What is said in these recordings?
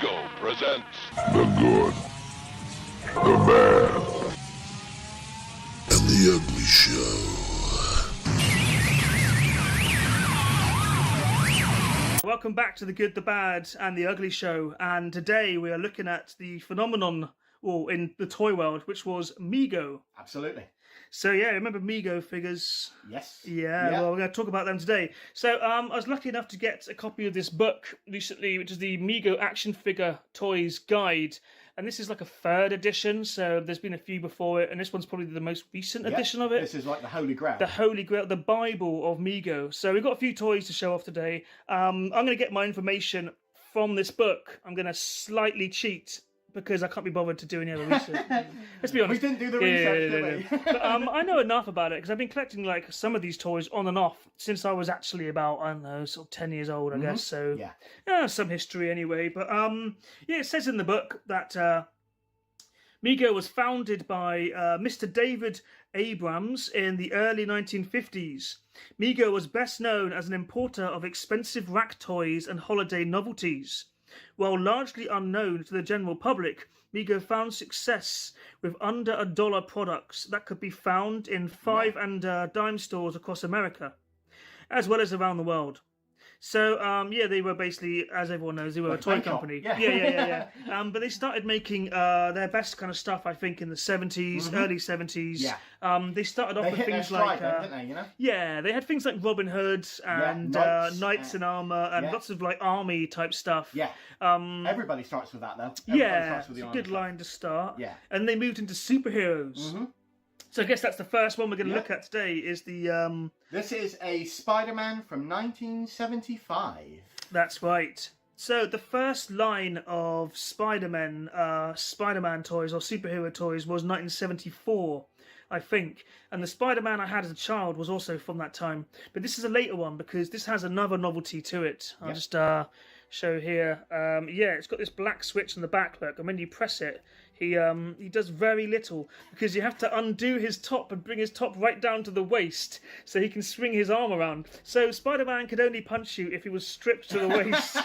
Mego presents The Good, The Bad, and The Ugly Show. Welcome back to The Good, The Bad, and The Ugly Show. And today we are looking at the phenomenon in the toy world, which was Mego. Absolutely. So yeah, remember Mego figures? Yes. Yeah, well, we're going to talk about them today. So I was lucky enough to get a copy of this book recently, which is the Mego Action Figure Toys Guide. And this is like a third edition, so there's been a few before it, and this one's probably the most recent edition of it. This is like the Holy Grail. The Holy Grail, the Bible of Mego. So we've got a few toys to show off today. I'm going to get my information from this book. I'm going to slightly cheat because I can't be bothered to do any other research. Let's be honest. We didn't do the research, did we? But I know enough about it because I've been collecting like some of these toys on and off since I was actually about, I don't know, sort of 10 years old, I guess. So yeah, some history anyway. But yeah, it says in the book that Mego was founded by Mr. David Abrams in the early 1950s. Mego was best known as an importer of expensive rack toys and holiday novelties. While largely unknown to the general public, Mego found success with under $1 products that could be found in 5 and dime stores across America, as well as around the world. So, yeah, they were basically, as everyone knows, they were a toy company. Yeah. But they started making their best kind of stuff, I think, in the 70s, early 70s. Yeah. They started off with things like... didn't they, you know? Yeah, they had things like Robin Hood and Knights in Armour and lots of, like, army-type stuff. Yeah. Everybody starts with that, though. It's a good line to start. Yeah. And they moved into superheroes. So I guess that's the first one we're going to look at today is the... This is a Spider-Man from 1975. That's right. So the first line of Spider-Man toys or superhero toys was 1974, I think. And the Spider-Man I had as a child was also from that time. But this is a later one because this has another novelty to it. I'll just show here. Yeah, it's got this black switch in the back, look. And when you press it, he does very little because you have to undo his top and bring his top right down to the waist so he can swing his arm around. So Spider-Man could only punch you if he was stripped to the waist.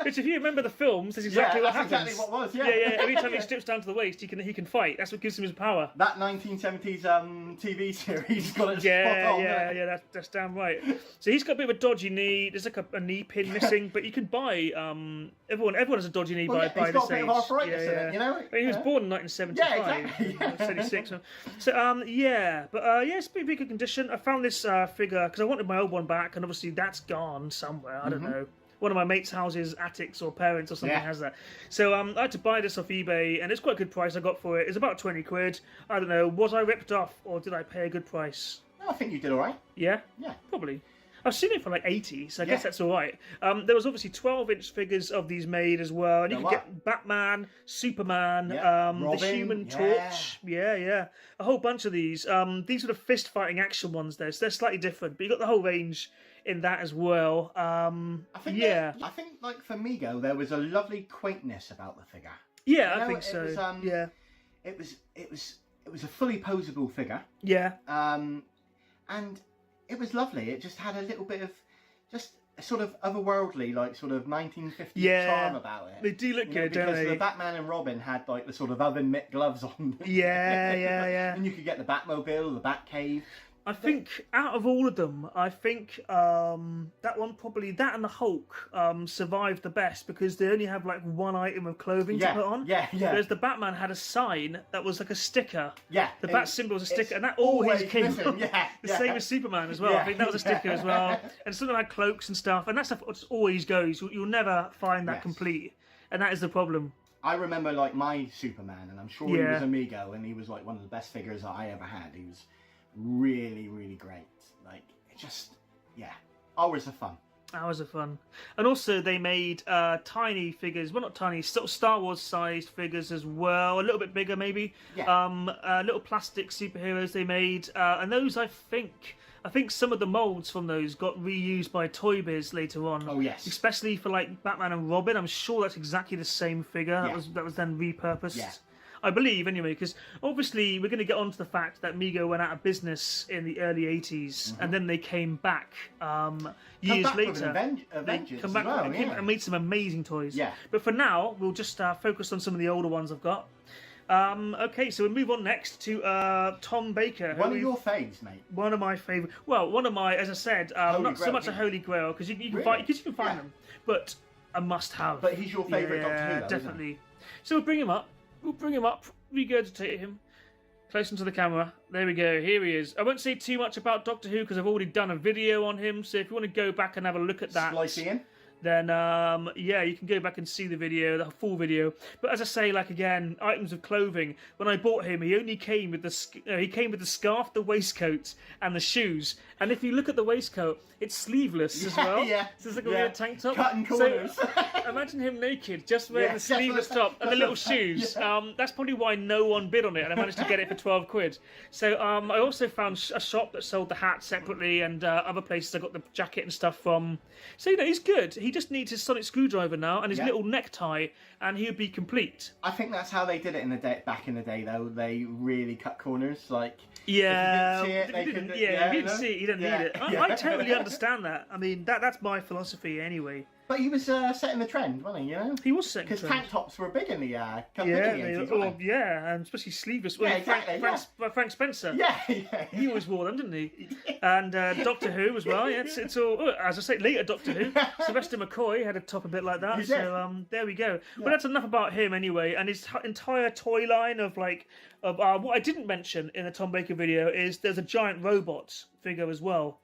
Which, if you remember the films, that's exactly what happens. Exactly what was. Yeah. Every time he strips down to the waist, he can fight. That's what gives him his power. That 1970s TV series got it spot on. Yeah, that's damn right. So he's got a bit of a dodgy knee. There's like a knee pin missing, but you can buy. Everyone has a dodgy knee by this age. He's got a bit of arthritis in it, you know. I mean, he was born in 1975. Yeah, exactly. 76. So it's pretty good condition. I found this figure because I wanted my old one back, and obviously that's gone somewhere. I don't know. One of my mates' houses, attics or parents or something has that. So I had to buy this off eBay, and it's quite a good price I got for it. It's about 20 quid. I don't know, was I ripped off or did I pay a good price? I think you did all right. Yeah? Yeah. Probably. I've seen it for like 80, so I guess that's all right. There was obviously 12-inch figures of these made as well, and you could get Batman, Superman, Robin, the Human Torch, a whole bunch of these. These are the fist-fighting action ones there, so they're slightly different, but you got the whole range in that as well. I think like for Mego, there was a lovely quaintness about the figure. Yeah, I think so. It was a fully posable figure. Yeah. And it was lovely. It just had a little bit of just a sort of otherworldly, like sort of 1950s charm about it. They do look good, don't they? Because the Batman and Robin had like the sort of oven mitt gloves on. Yeah. And you could get the Batmobile, the Batcave. I think out of all of them, I think that one probably, that and the Hulk survived the best because they only have like one item of clothing to put on. Yeah. Whereas the Batman had a sign that was like a sticker. Yeah. The bat symbol was a sticker, and that always came on. The same as Superman as well. I think that was a sticker as well. And some of them had cloaks and stuff, and that stuff just always goes. You'll never find that complete, and that is the problem. I remember like my Superman, and I'm sure he was Amigo, and he was like one of the best figures that I ever had. He was really, really great. Like, it just, hours of fun. Hours of fun. And also they made tiny figures, well not tiny, sort of Star Wars sized figures as well, a little bit bigger maybe. Little plastic superheroes they made, and those I think some of the molds from those got reused by Toy Biz later on. Oh yes. Especially for like Batman and Robin. I'm sure that's exactly the same figure that was then repurposed. Yeah. I believe, anyway, because obviously we're going to get onto the fact that Mego went out of business in the early 80s, and then they came back years later. Come back and made some amazing toys. Yeah. But for now, we'll just focus on some of the older ones I've got. Okay, so we'll move on next to Tom Baker. One of your faves, mate. One of my favourite. Well, one of my, as I said, not so much a holy grail because you can find them, but a must-have. But he's your favourite Doctor Who, though, definitely. Isn't So we'll bring him up. Regurgitate him. Close into the camera. There we go. Here he is. I won't say too much about Doctor Who because I've already done a video on him. So if you want to go back and have a look at that, then yeah, you can go back and see the video, the full video. But as I say, like again, items of clothing. When I bought him, he only came with the scarf, the waistcoat, and the shoes. And if you look at the waistcoat, it's sleeveless as well. Yeah, so it's like a weird tank top. Cutting corners. So, imagine him naked, just wearing the sleeveless top and the little shoes. That's probably why no one bid on it, and I managed to get it for 12 quid. So I also found a shop that sold the hat separately, and other places I got the jacket and stuff from. So he's good. He just needs his sonic screwdriver now and his little necktie, and he'll be complete. I think that's how they did it back in the day, though. They really cut corners, like. Yeah, if you didn't see it, you didn't need it. I totally understand that. I mean, that's my philosophy anyway. But he was setting the trend, wasn't he? You know, he was setting the trend. Because tank tops were big in the 80s, weren't they? And especially sleeveless. Well, Frank Spencer. Yeah, he always wore them, didn't he? And Doctor Who as well. Yeah, it's all as I say, later Doctor Who. Sylvester McCoy had a top a bit like that. So there we go. Yeah. But that's enough about him anyway. And his entire toy line of what I didn't mention in the Tom Baker video is there's a giant robot figure as well.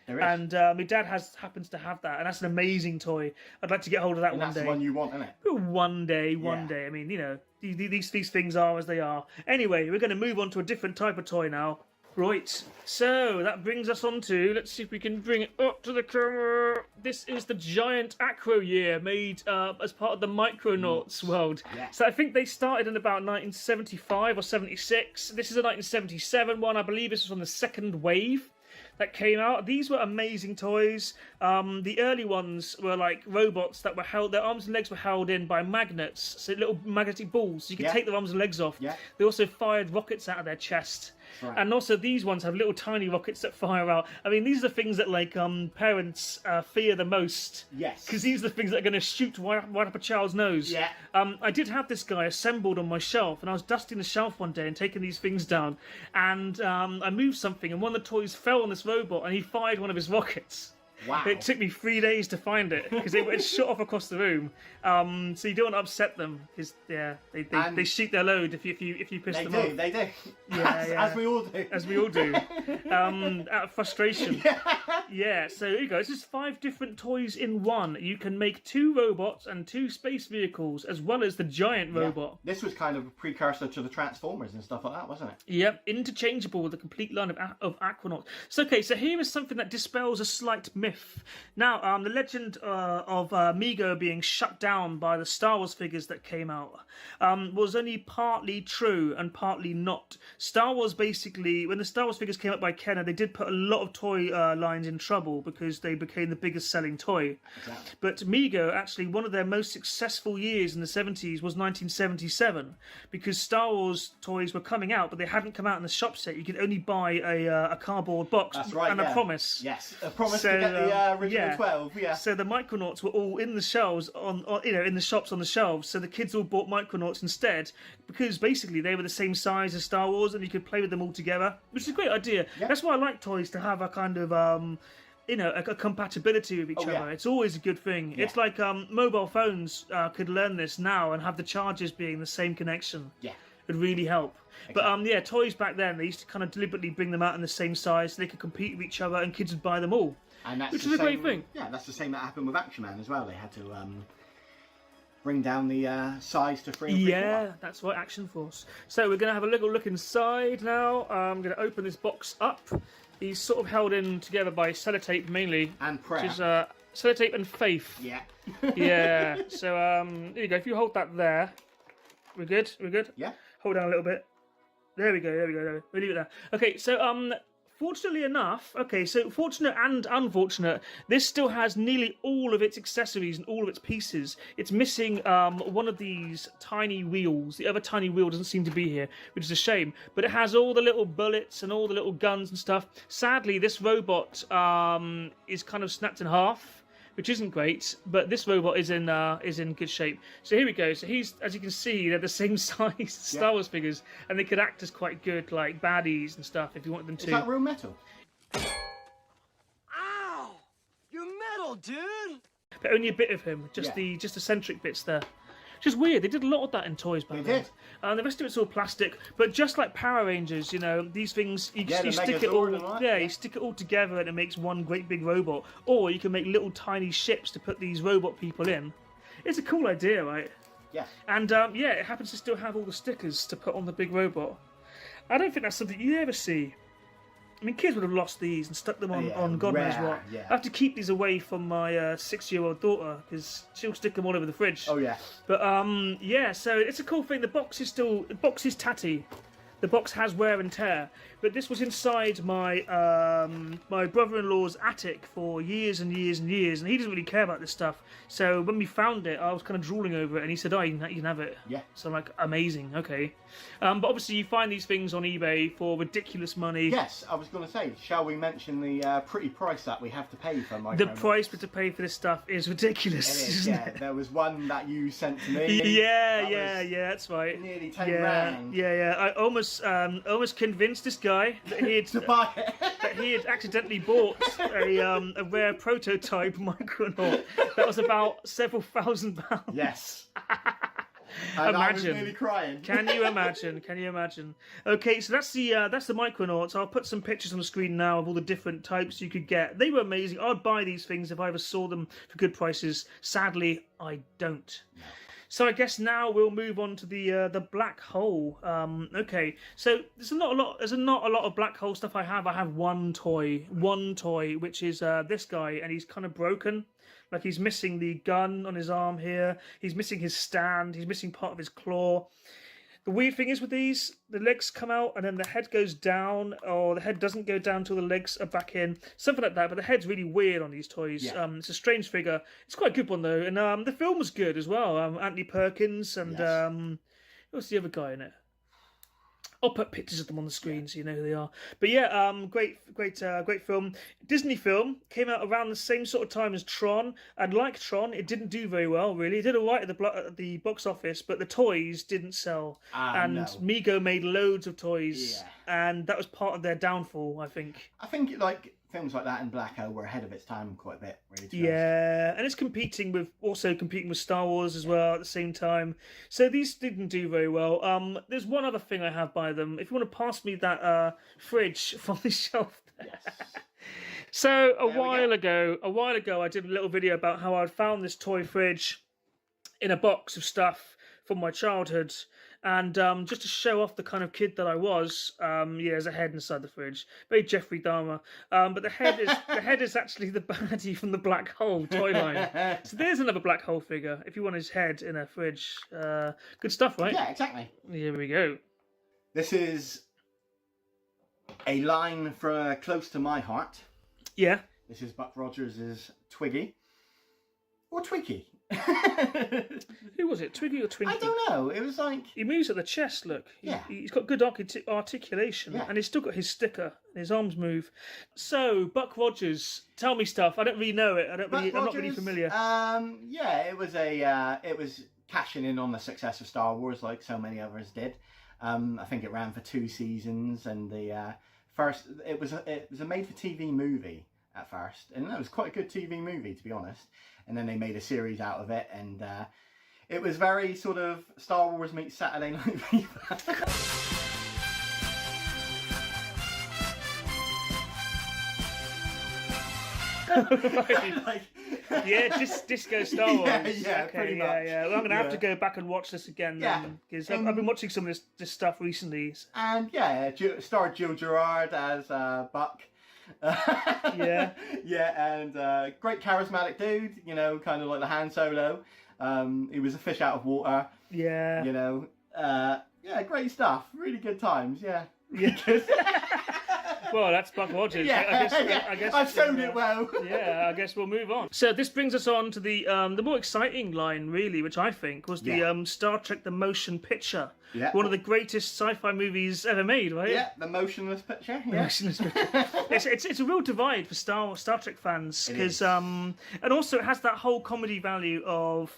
And my dad happens to have that, and that's an amazing toy. I'd like to get hold of that one day. That's the one you want, isn't it? One day. I mean, you know, these things are as they are. Anyway, we're going to move on to a different type of toy now. Right, so that brings us on to, let's see if we can bring it up to the camera. This is the giant Acro Year made as part of the Micronauts world. Yeah. So I think they started in about 1975 or 76. This is a 1977 one. I believe this was on the second wave that came out. These were amazing toys. The early ones were like robots that were held, their arms and legs were held in by magnets, so little magnetic balls, so you could take their arms and legs off. Yeah. They also fired rockets out of their chest. Right. And also these ones have little tiny rockets that fire out. I mean, these are the things that like parents fear the most. Yes. Because these are the things that are going to shoot right up a child's nose. Yeah. I did have this guy assembled on my shelf, and I was dusting the shelf one day and taking these things down, and I moved something, and one of the toys fell on this robot, and he fired one of his rockets. Wow. It took me 3 days to find it because it went shot off across the room. So you don't want to upset them because they shoot their load if you piss them off. They do. As we all do. As we all do. Out of frustration. Yeah. So here you go. It's just 5 different toys in one. You can make 2 robots and 2 space vehicles as well as the giant robot. This was kind of a precursor to the Transformers and stuff like that, wasn't it? Yep. Interchangeable with a complete line of Aquanauts. So okay. So here is something that dispels a slight myth. Now, the legend of Mego being shut down by the Star Wars figures that came out was only partly true and partly not. Star Wars basically, when the Star Wars figures came out by Kenner, they did put a lot of toy lines in trouble because they became the biggest selling toy. Exactly. But Mego, actually, one of their most successful years in the 70s was 1977 because Star Wars toys were coming out, but they hadn't come out in the shops yet. You could only buy a cardboard box and a promise. Yes, a promise to get the original 12. Yeah. So the Micronauts were all in the shelves in the shops on the shelves. So the kids all bought Micronauts instead because basically they were the same size as Star Wars and you could play with them all together, which is a great idea. Yeah. That's why I like toys to have a kind of a compatibility with each other. Yeah. It's always a good thing. Yeah. It's like mobile phones could learn this now and have the chargers being the same connection. Yeah. Would really help. Exactly. But toys back then, they used to kind of deliberately bring them out in the same size so they could compete with each other and kids would buy them all. And that's which is a great thing. Yeah, that's the same that happened with Action Man as well. They had to bring down the size to 3 and 3/4. Yeah, that's right, Action Force. So we're going to have a little look inside now. I'm going to open this box up. He's sort of held in together by sellotape mainly. And prayer. Which is sellotape and faith. Yeah. Yeah, so there you go. If you hold that there, we're good? We're good? Yeah. Hold down a little bit. There we go. We'll leave it there. Okay, so fortunately enough, okay, so fortunate and unfortunate, this still has nearly all of its accessories and all of its pieces. It's missing one of these tiny wheels. The other tiny wheel doesn't seem to be here, which is a shame. But it has all the little bullets and all the little guns and stuff. Sadly, this robot is kind of snapped in half, which isn't great, but this robot is in good shape. So here we go. So he's, as you can see, they're the same size Star Wars figures, and they could act as quite good like baddies and stuff if you want them to. Is that real metal? Ow! You're metal, dude! But only a bit of him, just the eccentric bits there. Which is weird. They did a lot of that in toys back then. They did. The rest of it's all plastic, but just like Power Rangers, you know, these things you stick it all, you stick it all together and it makes one great big robot. Or you can make little tiny ships to put these robot people in. It's a cool idea, right? Yeah. And it happens to still have all the stickers to put on the big robot. I don't think that's something you ever see. I mean, kids would have lost these and stuck them on God knows what. Yeah. I have to keep these away from my 6-year-old daughter because she'll stick them all over the fridge. Oh yeah. But so it's a cool thing. The box is tatty. The box has wear and tear. But this was inside my my brother-in-law's attic for years and years and years, and he doesn't really care about this stuff. So when we found it, I was kind of drooling over it, and he said, "Oh, you can have it." Yeah. So I'm like, amazing, okay. But obviously you find these things on eBay for ridiculous money. Yes, I was going to say, shall we mention the pretty price that we have to pay for my? The price to pay for this stuff is ridiculous. It is, yeah. There was one that you sent to me. Yeah, that's right. Nearly 10 grand. Yeah. I almost convinced this guy that he had to buy it. that he had accidentally bought a rare prototype Micronaut that was about several £1,000s. Yes. And imagine. I was nearly crying. Can you imagine? Can you imagine? Okay, so that's the Micronauts. I'll put some pictures on the screen now of all the different types you could get. They were amazing. I'd buy these things if I ever saw them for good prices. Sadly, I don't. No. So I guess now we'll move on to the black hole. Okay, so there's not a lot of black hole stuff I have. I have one toy, which is this guy, and he's kind of broken. Like he's missing the gun on his arm here. He's missing his stand. He's missing part of his claw. The weird thing is with these, the legs come out and then the head goes down, or the head doesn't go down until the legs are back in. Something like that, but the head's really weird on these toys. Yeah. It's a strange figure. It's quite a good one though, and the film was good as well. Anthony Perkins and what's the other guy in it? I'll put pictures of them on the screen so you know who they are. But yeah, great film. Disney film, came out around the same sort of time as Tron, and like Tron, it didn't do very well, really. It did all right at the box office, but the toys didn't sell. And Mego made loads of toys, and that was part of their downfall, I think. I think, like, films like that and Black Hole were ahead of its time quite a bit, really. And it's competing with Star Wars as well at the same time. So these didn't do very well. There's one other thing I have by them. If you want to pass me that fridge from the shelf there. Yes. So a while ago, I did a little video about how I found this toy fridge in a box of stuff from my childhood. And just to show off the kind of kid that I was, there's a head inside the fridge. Very Jeffrey Dahmer. But the head is actually the baddie from the Black Hole toy line. So there's another Black Hole figure, if you want his head in a fridge. Good stuff, right? Yeah, exactly. Here we go. This is a line for close to my heart. Yeah. This is Buck Rogers' Twiggy. Or Twiggy. Who was it? Twiggy or Twinkie? I don't know. It was like... He moves at the chest, look. He's got good articulation. Yeah. And he's still got his sticker. And his arms move. So, Buck Rogers, tell me stuff. I don't really know it. I'm not really familiar. It was cashing in on the success of Star Wars like so many others did. I think it ran for 2 seasons, and the first... It was a made-for-TV movie at first. And that was quite a good TV movie, to be honest. And then they made a series out of it, and it was very sort of Star Wars meets Saturday Night Fever. Disco Star Wars. Okay, pretty much. Well, I'm going to have to go back and watch this again then, because I've been watching some of this stuff recently. And starred Jill Gerard as Buck. And great charismatic dude, you know, kind of like the Han Solo. He was a fish out of water. Yeah. You know, great stuff. Really good times. Yeah. Well, that's Buck Rogers. Yeah, I guess I've shown it well. Yeah, I guess we'll move on. So this brings us on to the more exciting line, really, which I think was the Star Trek: The Motion Picture. Yeah. One of the greatest sci-fi movies ever made, right? Yeah, the motionless picture. Yeah. Motionless picture. it's a real divide for Star Trek fans because and also it has that whole comedy value of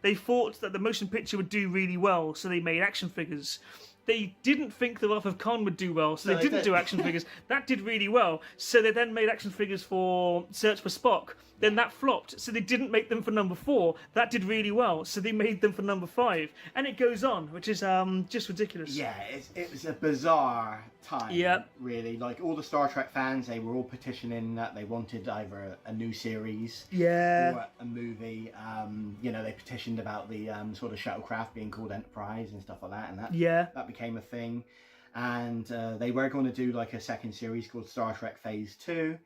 they thought that the motion picture would do really well, so they made action figures. They didn't think the Wrath of Khan would do well, so they didn't do action figures. That did really well, so they then made action figures for Search for Spock. Then that flopped, so they didn't make them for number 4. That did really well, so they made them for number 5. And it goes on, which is just ridiculous. Yeah, it was a bizarre time, really. Like, all the Star Trek fans, they were all petitioning that they wanted either a new series or a movie. You know, they petitioned about the sort of shuttlecraft being called Enterprise and stuff like that, and that became a thing. And they were going to do, like, a second series called Star Trek Phase 2.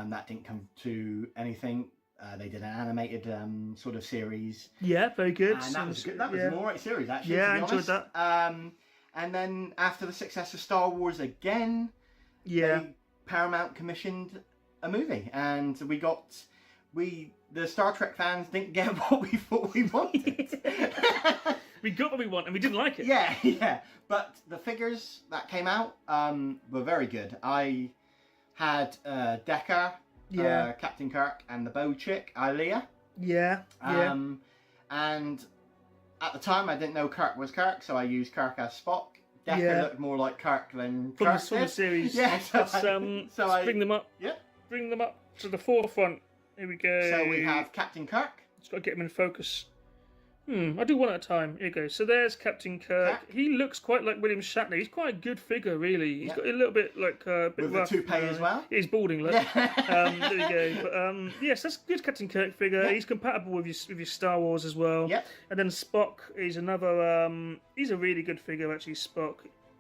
That didn't come to anything. They did an animated sort of series. Yeah, very good. And that was good. That was an alright series, actually. Yeah, I enjoyed that. And then after the success of Star Wars again, Paramount commissioned a movie, and the Star Trek fans didn't get what we thought we wanted. We got what we want, and we didn't like it. Yeah. But the figures that came out were very good. I had Decker, Captain Kirk, and the bow chick, Ilea. And at the time, I didn't know Kirk was Kirk, so I used Kirk as Spock. Decker looked more like Kirk than Kirk from the series. Yeah, let's bring them up. Yeah, bring them up to the forefront. Here we go. So we have Captain Kirk. Just got to get him in focus. I'll do one at a time. Here you go. So there's Captain Kirk. He looks quite like William Shatner. He's quite a good figure, really. He's got a little bit like a bit with rough. The toupee as well. He's balding, look. There you go. But yes, that's a good Captain Kirk figure. He's compatible with your Star Wars as well. Yep. And then Spock is another. He's a really good figure, actually. Spock.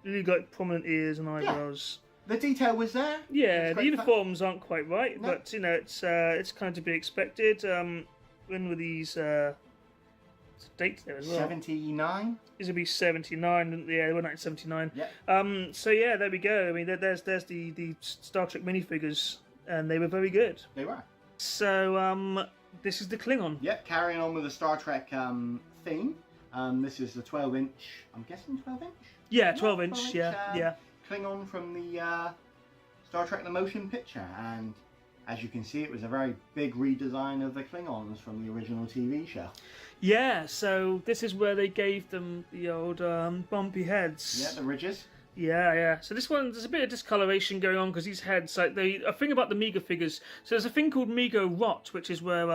Really got prominent ears and eyebrows. The detail was there. Yeah, the uniforms aren't quite right, but you know it's kind of to be expected. When were these? Dates there as well. 79. This would be 79. Yeah, they were 1979. Yeah. So yeah, there we go. I mean, there's the Star Trek minifigures, and they were very good. They were. So this is the Klingon. Yep. Carrying on with the Star Trek theme. This is the 12-inch. I'm guessing 12-inch. Yeah, 12-inch. Yeah. Klingon from the Star Trek: The Motion Picture, and as you can see, it was a very big redesign of the Klingons from the original TV show. Yeah, so this is where they gave them the old bumpy heads. Yeah, the ridges. Yeah. So this one, there's a bit of discoloration going on because these heads, like a thing about the Mego figures. So there's a thing called Mego rot, which is where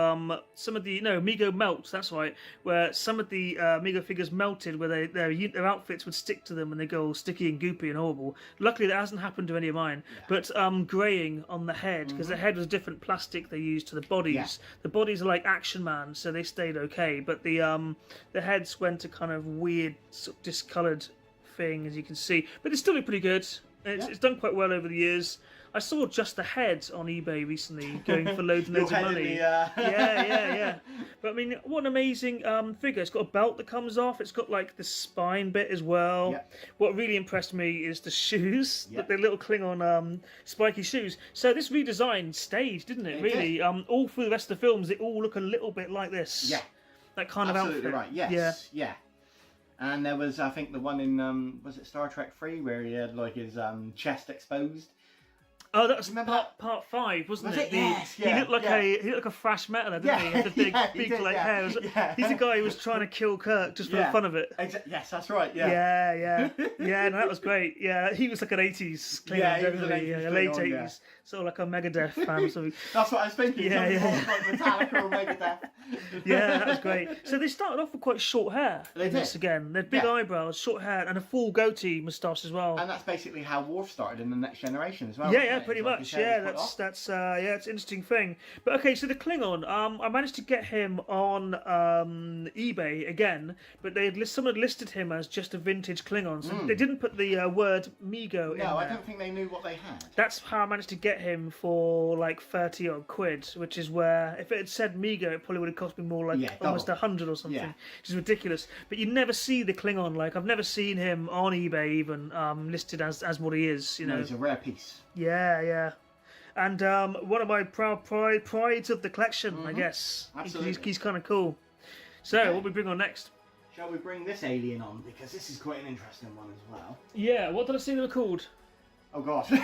some of the Mego melts. That's right, where some of the Mego figures melted, where their outfits would stick to them and they go all sticky and goopy and horrible. Luckily, that hasn't happened to any of mine. Yeah. But graying on the head because the head was different plastic they used to the bodies. Yeah. The bodies are like Action Man, so they stayed okay. But the heads went to kind of weird, sort of discoloured thing, as you can see, but it's still look pretty good. It's done quite well over the years. I saw just the head on eBay recently going for loads and loads of money. Yeah. But I mean, what an amazing figure. It's got a belt that comes off. It's got like the spine bit as well. Yeah. What really impressed me is the shoes, the little Klingon spiky shoes. So this redesign stayed, didn't it? Really, all through the rest of the films, they all look a little bit like this. Yeah, that kind of outfit. Absolutely right. Yes. Yeah. And there was, I think, the one in, was it Star Trek 3, where he had, like, his chest exposed? Oh, that was part 5, wasn't it? Yes, he looked like a thrash metaler, didn't he? He had the big hair. He's the guy who was trying to kill Kirk just for the fun of it. Yes, that's right. Yeah. No, that was great. Yeah, he was like an 80s Klingon, definitely. Late 80s, sort of like a Megadeth fan or something. That's what I was thinking. Like Metallica or Megadeth. Yeah, that was great. So they started off with quite short hair. They did. Again, they had big eyebrows, short hair, and a full goatee moustache as well. And that's basically how Worf started in the Next Generation as well. Yeah, pretty much. Yeah, that's it's an interesting thing. But okay, so the Klingon, I managed to get him on eBay again, but someone had listed him as just a vintage Klingon. So they didn't put the word Mego in there. No, I don't think they knew what they had. That's how I managed to get get him for like 30 odd quid, which is where if it had said Mego, it probably would have cost me more like almost 100 or something, which is ridiculous. But you never see the Klingon. Like I've never seen him on eBay even listed as what he is. You know, he's a rare piece. Yeah, yeah. And one of my prides of the collection, I guess. Absolutely. He's kind of cool. So, what we bring on next? Shall we bring this alien on? Because this is quite an interesting one as well. Yeah, what did I say they were called? Oh, God. Do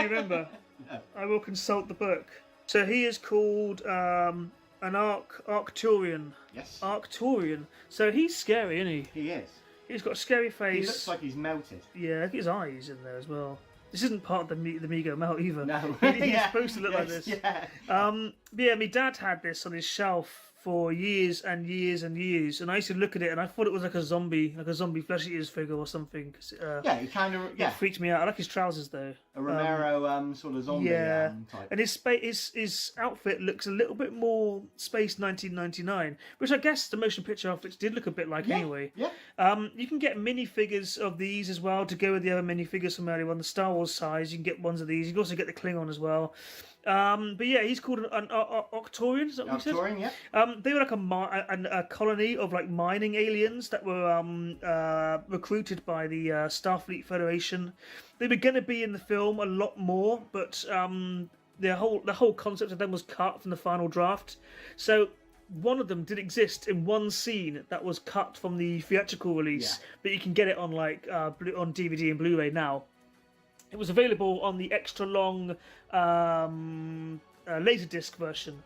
you remember? No. I will consult the book. So he is called an Arcturian. Yes. Arcturian. So he's scary, isn't he? He is. He's got a scary face. He looks like he's melted. Yeah, look at his eyes in there as well. This isn't part of the Mego melt either. No. He's supposed to look like this. Yeah. Yeah, my dad had this on his shelf for years and years and years, and I used to look at it and I thought it was like a zombie Flesh Eaters figure or something. Cause, yeah, he kind of it freaked me out. I like his trousers though. A Romero sort of zombie type. And his outfit looks a little bit more Space 1999, which I guess the motion picture outfits did look a bit like anyway. Yeah. You can get minifigures of these as well to go with the other minifigures from earlier on. The Star Wars size, you can get ones of these. You can also get the Klingon as well. But yeah, he's called an Octorian. Is that what you said? Octorian, yeah. They were like a colony of like mining aliens that were recruited by the Starfleet Federation. They were going to be in the film a lot more, but the whole concept of them was cut from the final draft. So one of them did exist in one scene that was cut from the theatrical release, but you can get it on like on DVD and Blu-ray now. It was available on the extra long Laserdisc version.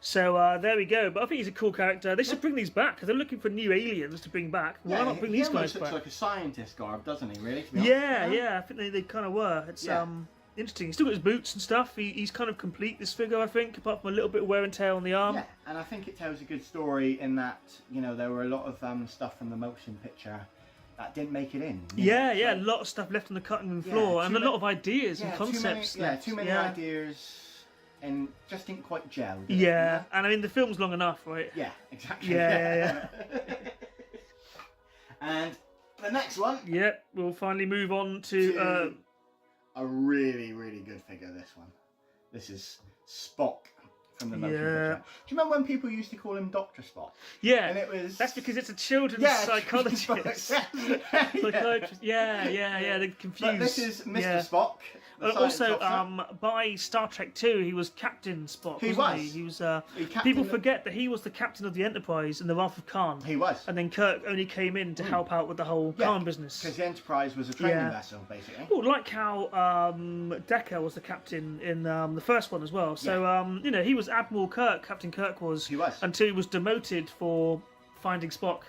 So there we go. But I think he's a cool character. They should bring these back because they're looking for new aliens to bring back. Why not bring these guys back? He looks like a scientist garb, doesn't he? Really? To be honest. Yeah. I think they kind of were. It's interesting. He's still got his boots and stuff. He's kind of complete, this figure, I think, apart from a little bit of wear and tear on the arm. Yeah, and I think it tells a good story in that there were a lot of stuff from the motion picture that didn't make it in. A lot of stuff left on the cutting room floor, and a lot of ideas and concepts. Too many ideas, and just didn't quite gel. And I mean the film's long enough, right? Yeah, exactly. Yeah. And the next one. Yep, we'll finally move on to a really, really good figure. This one. This is Spock. From the motion picture. Do you remember when people used to call him Dr. Spock? Yeah, and it was... that's because it's a children's psychologist. Psychiatrist. Yeah, they're confused. But this is Mr. Spock. Also, by Star Trek 2, he was Captain Spock. He was. People forget that he was the captain of the Enterprise in the Wrath of Khan. He was. And then Kirk only came in to help out with the whole Khan business. Because the Enterprise was a training vessel, basically. Oh, like how Decker was the captain in the first one as well. So, he was Admiral Kirk. Captain Kirk was. He was. Until he was demoted for Finding Spock.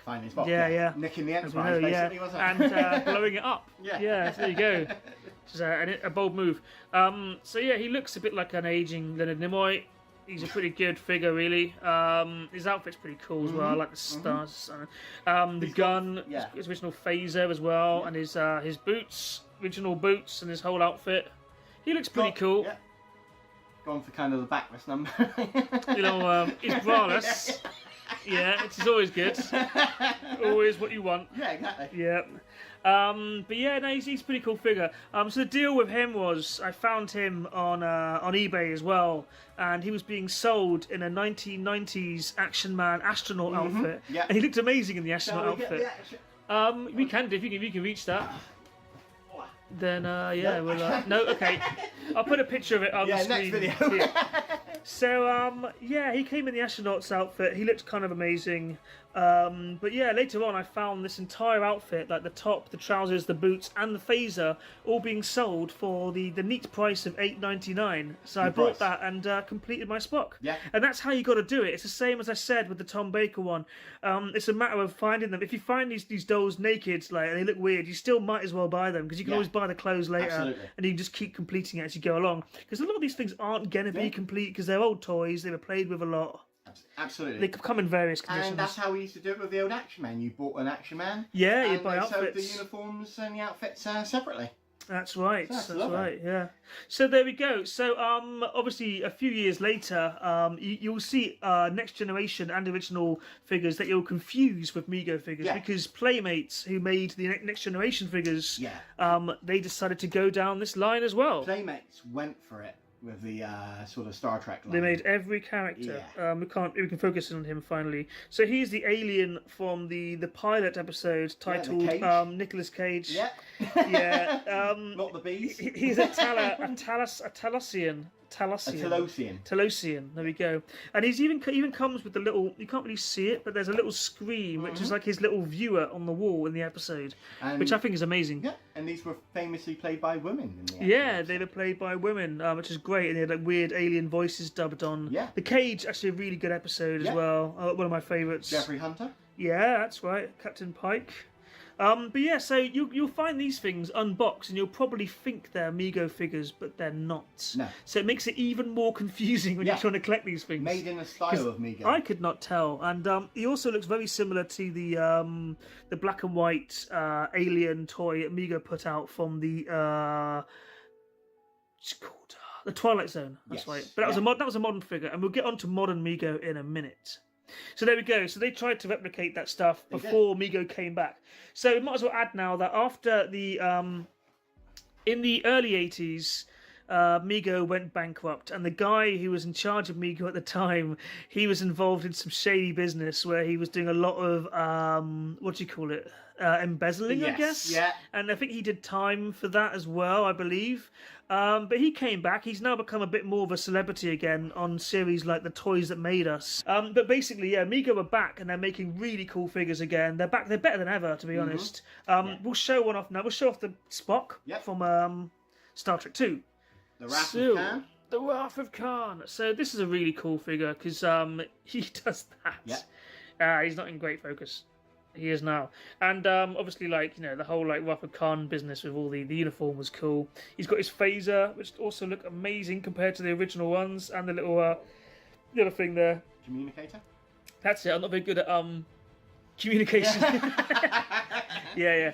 Yeah. Nicking the Enterprise, basically, wasn't it? And blowing it up. Yeah, there you go. Which is a bold move. So yeah, he looks a bit like an aging Leonard Nimoy. He's a pretty good figure, really. His outfit's pretty cool as well. I like the stars. The gun, his original phaser as well, and his boots, original boots, and his whole outfit. He looks pretty cool. Yeah. Gone for kind of the backless number. He's braless. Yeah, which is always good. Always what you want. Yeah, exactly. Yeah. But yeah, no, he's a pretty cool figure. So the deal with him was I found him on eBay as well, and he was being sold in a 1990s Action Man astronaut outfit. Yeah. And he looked amazing in the astronaut outfit. We can do if you can reach that. Then we'll no, okay. I'll put a picture of it on the screen. Next video. So he came in the astronaut's outfit. He looked kind of amazing. But yeah, later on I found this entire outfit, like the top, the trousers, the boots, and the phaser, all being sold for the neat price of $8.99. So I bought that and completed my Spock. Yeah. And that's how you got to do it. It's the same as I said with the Tom Baker one. It's a matter of finding them. If you find these dolls naked, and they look weird, you still might as well buy them because you can always buy the clothes later. Absolutely. And you can just keep completing it as you go along. Because a lot of these things aren't going to be complete because they're old toys. They were played with a lot. Absolutely. They come in various conditions. And that's how we used to do it with the old Action Man. You bought an Action Man. Yeah, you buy outfits. outfits. They sold the uniforms and the outfits separately. That's right. So that's right. Yeah. So there we go. So obviously a few years later, you'll see Next Generation and original figures that you'll confuse with Mego figures because Playmates, who made the Next Generation figures, they decided to go down this line as well. Playmates went for it with the sort of Star Trek line. They made every character. We can focus on him finally. So he's the alien from the pilot episode titled Nicolas Cage. Yeah. Yeah. Not the bees. He's a Talosian. Talosian. There we go. And he's even comes with the little. You can't really see it, but there's a little screen which is like his little viewer on the wall in the episode, which I think is amazing. Yeah, and these were famously played by women in the episode. Yeah, they were played by women, which is great, and they had like weird alien voices dubbed on. Yeah. The Cage, actually a really good episode as well. One of my favourites. Jeffrey Hunter. Yeah, that's right, Captain Pike. But yeah, so you'll find these things unboxed, and you'll probably think they're Mego figures, but they're not. No. So it makes it even more confusing when you're trying to collect these things. Made in the style of Mego. I could not tell, and he also looks very similar to the black and white alien toy that Mego put out from the what's it called? The Twilight Zone. That's right. But that was a modern figure, and we'll get on to modern Mego in a minute. So there we go. So they tried to replicate that stuff before Mego came back. So we might as well add now that after the in the early 80s, Mego went bankrupt, and the guy who was in charge of Mego at the time, he was involved in some shady business where he was doing a lot of what do you call it? Embezzling, I guess. Yeah. And I think he did time for that as well, I believe. But he came back. He's now become a bit more of a celebrity again on series like The Toys That Made Us. But basically, Mego are back, and they're making really cool figures again. They're back. They're better than ever, to be honest. We'll show one off now. We'll show off the Spock from Star Trek 2. The Wrath of Khan. The Wrath of Khan. So this is a really cool figure because he does that. Yeah. He's not in great focus. He is now. And obviously, like, you know, the whole like Wrath of Khan business with all the uniform was cool. He's got his phaser, which also look amazing compared to the original ones, and the little the other thing there. Communicator? That's it. I'm not very good at communication. Yeah.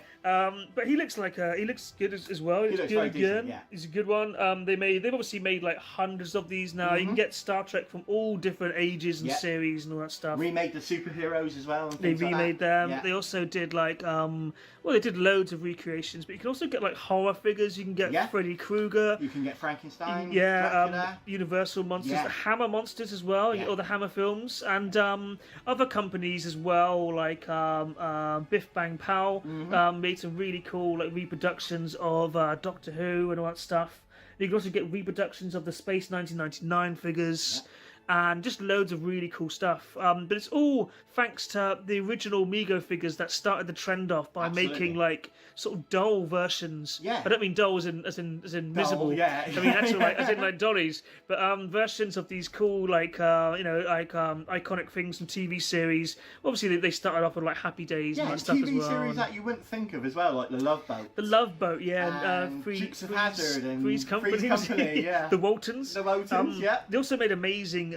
But he looks like he looks good as well. He looks very decent, He's a good one. They've obviously made like hundreds of these now. You can get Star Trek from all different ages and series and all that stuff. Remade the superheroes as well. And they remade them. Yeah. They also did like they did loads of recreations, but you can also get like horror figures. You can get Freddy Krueger. You can get Frankenstein. Universal monsters, the Hammer monsters as well. You get all the Hammer films, and other companies as well, like Biff Bang Pow made some really cool like reproductions of Doctor Who and all that stuff. You can also get reproductions of the Space 1999 figures. And just loads of really cool stuff. But it's all thanks to the original Mego figures that started the trend off by making like sort of doll versions. Yeah. I don't mean dolls as in miserable. Yeah. I mean actually like as in like dollies. But versions of these cool like iconic things from TV series. Obviously they started off with like Happy Days and that stuff as well. TV series that you wouldn't think of as well, like the Love Boat. The Love Boat, and Dukes of Hazzard and Three's Company, the Waltons. The Waltons, They also made amazing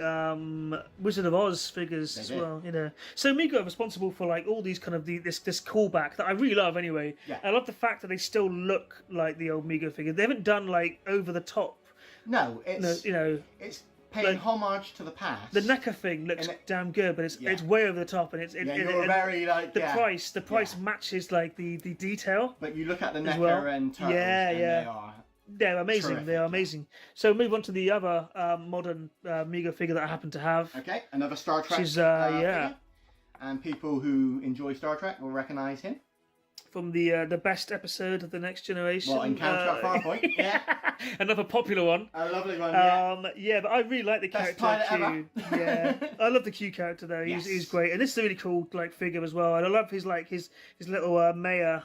Wizard of Oz figures as well, you know. So Mego are responsible for like all these kind of this callback that I really love anyway. Yeah. I love the fact that they still look like the old Mego figure. They haven't done like over the top. No, it's it's paying homage to the past. The NECA thing looks damn good, but it's way over the top, and very like the price matches like the detail. But you look at the NECA and Turtles, and they are. They're amazing. Terrific. They are amazing. So move on to the other modern Mego figure that I happen to have. Okay, another Star Trek figure. And people who enjoy Star Trek will recognise him. From the best episode of The Next Generation. Well, Encounter at Farpoint, Another popular one. A lovely one, but I really like the Best character pilot Q. Yeah, I love the Q character though. He's great, and this is a really cool like figure as well. And I love his little mayor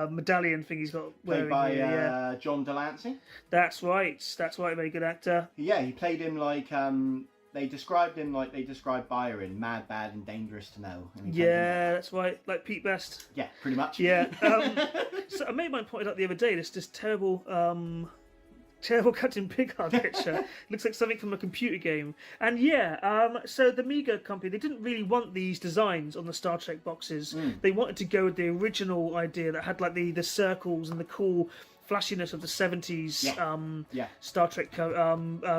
medallion thing he's got wearing. Played by John Delancey. That's right. Very good actor. Yeah, he played him like they described him like they described Byron, mad, bad, and dangerous to know. And that's right, like Pete Best. Yeah, pretty much. Yeah. So a mate of mine pointed out the other day this terrible Captain Picard picture. Looks like something from a computer game. And so the Mego company, they didn't really want these designs on the Star Trek boxes. They wanted to go with the original idea that had like the circles and the cool flashiness of the 70s Yeah. Star Trek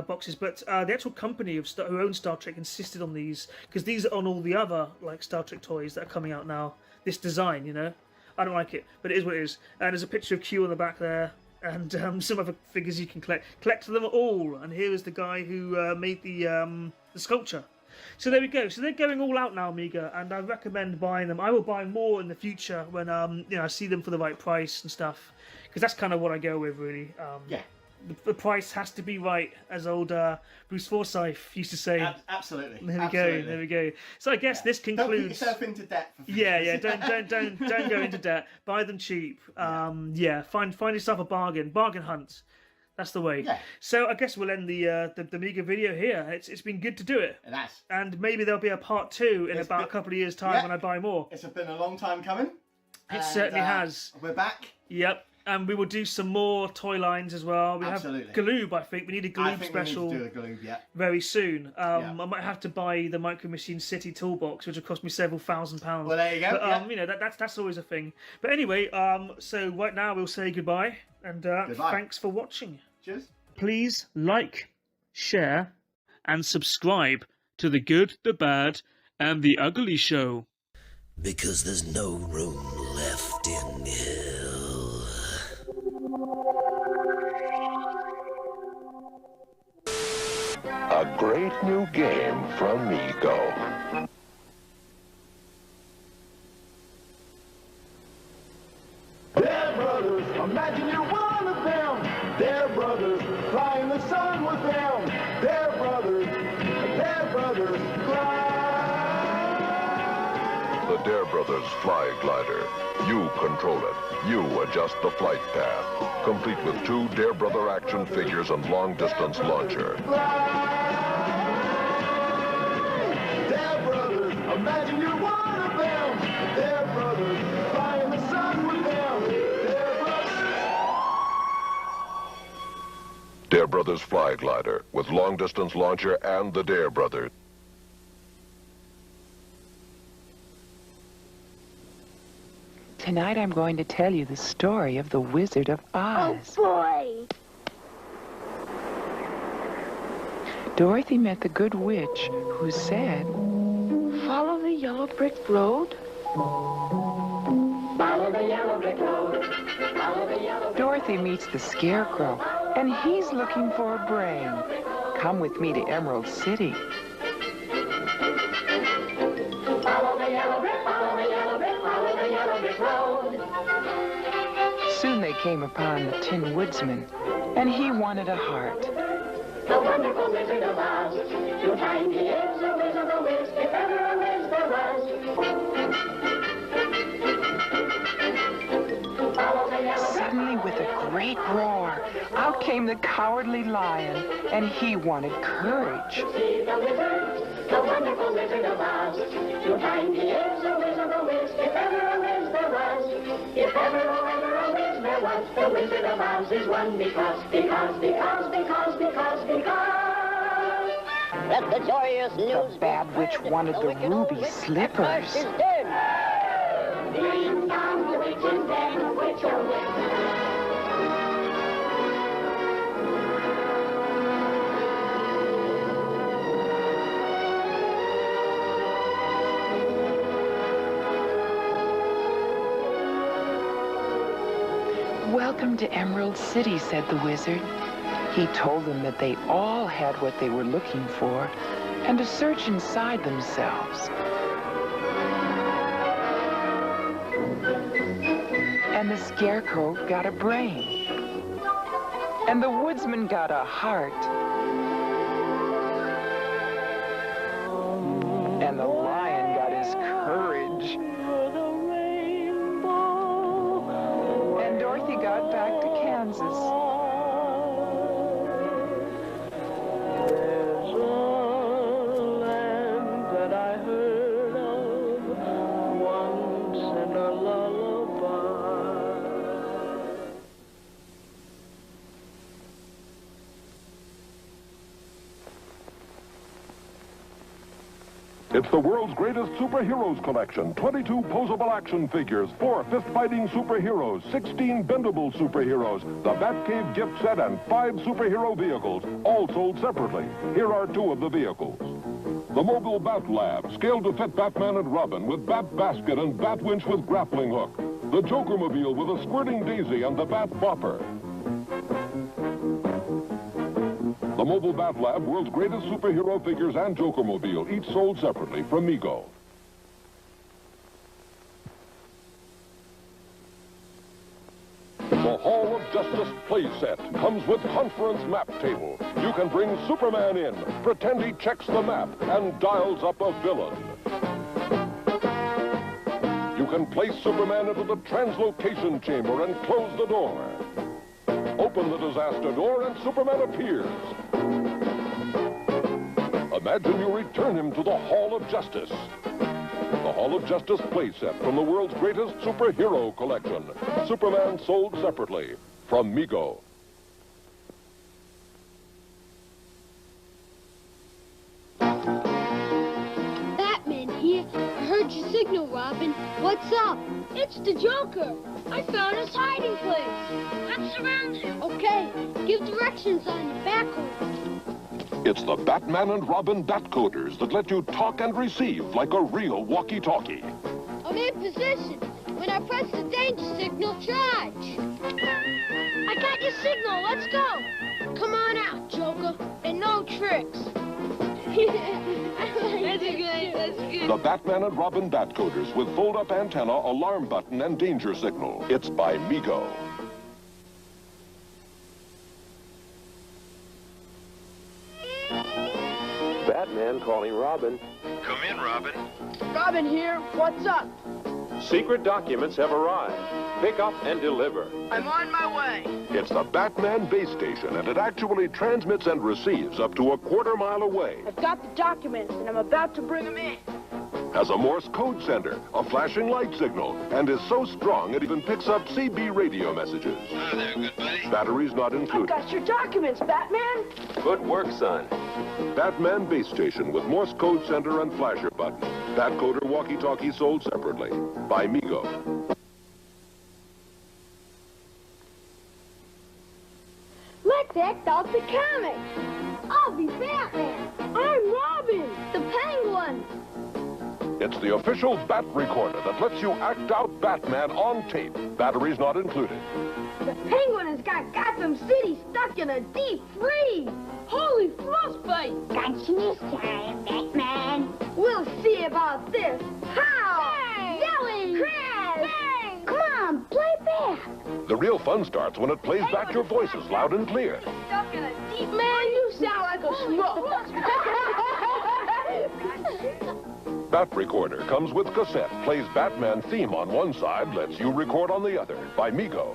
boxes, but the actual company who owns Star Trek insisted on these because these are on all the other like Star Trek toys that are coming out now. This design, you know, I don't like it, but it is what it is. And there's a picture of Q on the back there, and some other figures you can collect them all. And here is the guy who made the sculpture. So there we go. So they're going all out now, Amiga, and I recommend buying them. I will buy more in the future when I see them for the right price and stuff, because that's kind of what I go with, really. The price has to be right, as old Bruce Forsyth used to say. Absolutely. There we go. So I guess this concludes. Don't put yourself into debt. Yeah. Don't go into debt. Buy them cheap. Find yourself a bargain hunt. That's the way. Yeah. So I guess we'll end the Amiga video here. It's been good to do it. It has. And maybe there'll be a part 2 in about a couple of years' time when I buy more. It's been a long time coming. It certainly has. We're back. Yep. And we will do some more toy lines as well. We have Galoob, I think. We need a Galoob special we need to do a Galoob, very soon. I might have to buy the Micro Machine City toolbox, which will cost me several £1,000s. Well, there you go. But, that's always a thing. But anyway, so right now we'll say goodbye. And thanks for watching. Cheers. Please like, share, and subscribe to The Good, the Bad, and the Ugly Show. Because there's no room left in hell. A great new game from Mego. They're brothers, imagine you're one of them. They're brothers, fly in the sun with them. They're brothers, fly. The Dare Brothers Fly Glider. You control it. You adjust the flight path. Complete with 2 Dare Brother action figures and long-distance launcher. They're brothers, imagine you're one of them. They're brothers, fly in the sun with them. They're brothers. Dare Brothers Fly Glider with long-distance launcher and the Dare Brothers. Tonight I'm going to tell you the story of the Wizard of Oz. Oh, boy! Dorothy met the good witch who said, Follow the yellow brick road. Follow the yellow brick road. Follow the yellow. Dorothy meets the Scarecrow, and he's looking for a brain. Come with me to Emerald City. Follow the yellow brick, follow the yellow brick, follow the yellow brick road. Soon they came upon the Tin Woodsman, and he wanted a heart. The wonderful Wizard of Oz. You'll find he is a whiz of a whiz, if ever a whiz there was. Follow the yellow brick. Suddenly, with a great roar, out came the Cowardly Lion, and he wanted courage. See the wizard, the wonderful Wizard of Oz. You'll find he is a whiz of a whiz, if ever a whiz there was. If ever a whiz there was, the Wizard of Oz is one because. Let the joyous news The bad witch wanted the ruby slippers. is dead. Ding dong, the witch is dead, the witch oh witch. Welcome to Emerald City, said the wizard. He told them that they all had what they were looking for, and to search inside themselves. And the Scarecrow got a brain. And the Woodsman got a heart. And the Lion got his courage. And Dorothy got back to Kansas. It's the world's greatest superheroes collection. 22 posable action figures, 4 fist-fighting superheroes, 16 bendable superheroes, the Batcave gift set, and 5 superhero vehicles, all sold separately. Here are 2 of the vehicles. The mobile Bat Lab, scaled to fit Batman and Robin, with Bat Basket and Bat Winch with grappling hook. The Jokermobile with a squirting daisy and the Bat Bopper. The mobile Bat Lab, world's greatest superhero figures and Jokermobile, each sold separately from Mego. The Hall of Justice playset comes with conference map table. You can bring Superman in, pretend he checks the map, and dials up a villain. You can place Superman into the translocation chamber and close the door. Open the disaster door and Superman appears. Imagine you return him to the Hall of Justice. The Hall of Justice playset from the world's greatest superhero collection. Superman sold separately from Mego. Batman here. I heard your signal, Robin. What's up? It's the Joker. I found his hiding place. Let's surround him. Okay. Give directions on your backwards. It's the Batman and Robin Batcoders that let you talk and receive like a real walkie-talkie. I'm in position. When I press the danger signal, charge. I got your signal. Let's go. Come on out, Joker. And no tricks. That's good. That's good. The Batman and Robin Batcoders with fold-up antenna, alarm button, and danger signal. It's by Mego. Batman calling Robin. Come in, Robin. Robin here. What's up? Secret documents have arrived. Pick up and deliver. I'm on my way. It's the Batman base station, and it actually transmits and receives up to a quarter-mile away. I've got the documents, and I'm about to bring them in. Has a Morse code sender, a flashing light signal, and is so strong it even picks up CB radio messages. Oh, there, good buddy. Batteries not I've included. got your documents, Batman. Good work, son. Batman base station with Morse code sender and flasher button. Batcoder walkie-talkie sold separately by Mego. Let's act out the comics. I'll be Batman. I'm Robin, the Penguin. It's the official Bat Recorder that lets you act out Batman on tape. Batteries not included. The Penguin has got Gotham City stuck in a deep freeze. Holy frostbite. Got you this time, Batman. We'll see about this. How? Bang! Yelling! Crash! Bang! Come on, play back. The real fun starts when it plays back your voices loud and clear. Stuck in a deep Man, you sound like a schmuck. Bat Recorder comes with cassette, plays Batman theme on one side, lets you record on the other, by Mego.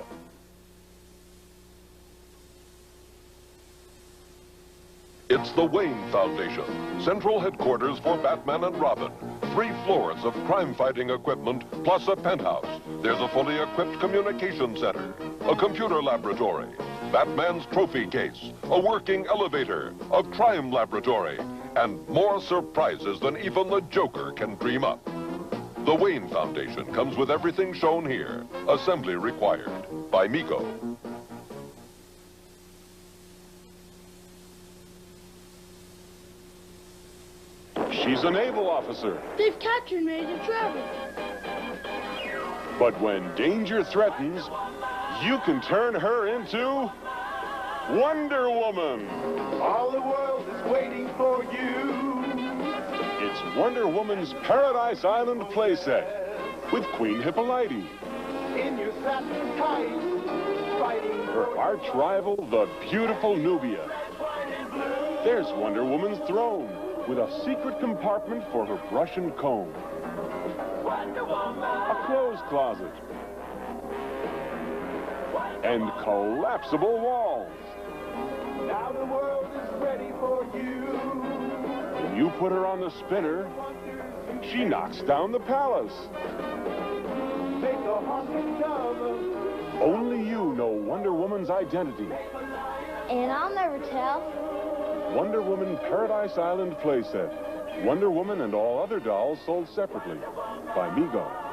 It's the Wayne Foundation, central headquarters for Batman and Robin. 3 floors of crime-fighting equipment, plus a penthouse. There's a fully equipped communication center, a computer laboratory, Batman's trophy case, a working elevator, a crime laboratory, and more surprises than even the Joker can dream up. The Wayne Foundation comes with everything shown here. Assembly required by Mego. She's a naval officer. They've captured Major Trevor. But when danger threatens, you can turn her into Wonder Woman. All the world is waiting for you. It's Wonder Woman's Paradise Island playset with Queen Hippolyte. In your satin tights, fighting Her arch rival, the beautiful Nubia. There's Wonder Woman's throne with a secret compartment for her brush and comb. A clothes closet. And collapsible walls. Now the world is ready for you. When you put her on the spinner, she knocks down the palace. Make a haunted cover. Only you know Wonder Woman's identity. And I'll never tell. Wonder Woman Paradise Island playset. Wonder Woman and all other dolls sold separately by Mego.